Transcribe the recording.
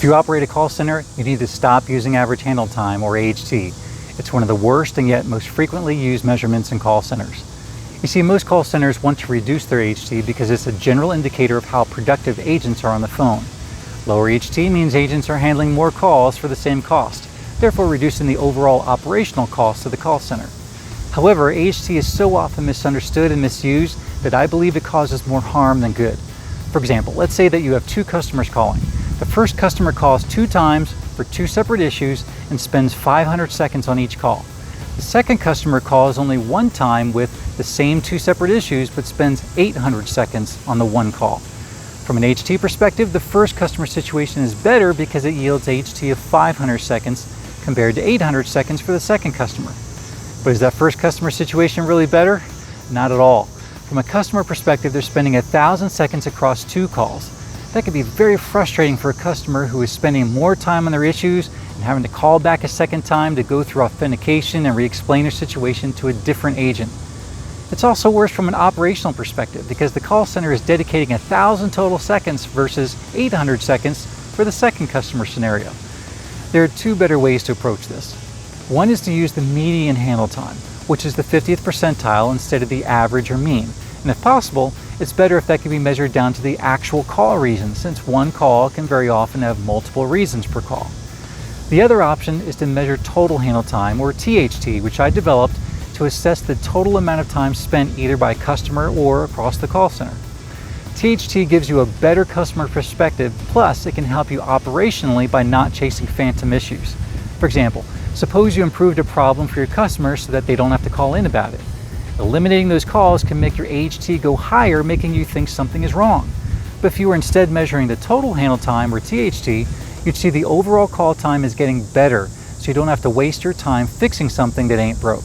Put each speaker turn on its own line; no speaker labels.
If you operate a call center, you need to stop using average handle time, or AHT. It's one of the worst and yet most frequently used measurements in call centers. You see, most call centers want to reduce their AHT because it's a general indicator of how productive agents are on the phone. Lower AHT means agents are handling more calls for the same cost, therefore reducing the overall operational cost of the call center. However, AHT is so often misunderstood and misused that I believe it causes more harm than good. For example, let's say that you have two customers calling. The first customer calls 2 times for 2 separate issues and spends 500 seconds on each call. The second customer calls only 1 time with the same 2 separate issues but spends 800 seconds on the 1 call. From an AHT perspective, the first customer situation is better because it yields AHT of 500 seconds compared to 800 seconds for the second customer. But is that first customer situation really better? Not at all. From a customer perspective, they're spending 1,000 seconds across 2 calls. That can be very frustrating for a customer who is spending more time on their issues and having to call back a second time to go through authentication and re-explain their situation to a different agent. It's also worse from an operational perspective because the call center is dedicating 1,000 total seconds versus 800 seconds for the second customer scenario. There are 2 better ways to approach this. One is to use the median handle time, which is the 50th percentile instead of the average or mean. And if possible, it's better if that can be measured down to the actual call reason, since one call can very often have multiple reasons per call. The other option is to measure total handle time, or THT, which I developed to assess the total amount of time spent either by a customer or across the call center. THT gives you a better customer perspective, plus it can help you operationally by not chasing phantom issues. For example, suppose you improved a problem for your customers so that they don't have to call in about it. Eliminating those calls can make your AHT go higher, making you think something is wrong. But if you were instead measuring the total handle time, or THT, you'd see the overall call time is getting better, so you don't have to waste your time fixing something that ain't broke.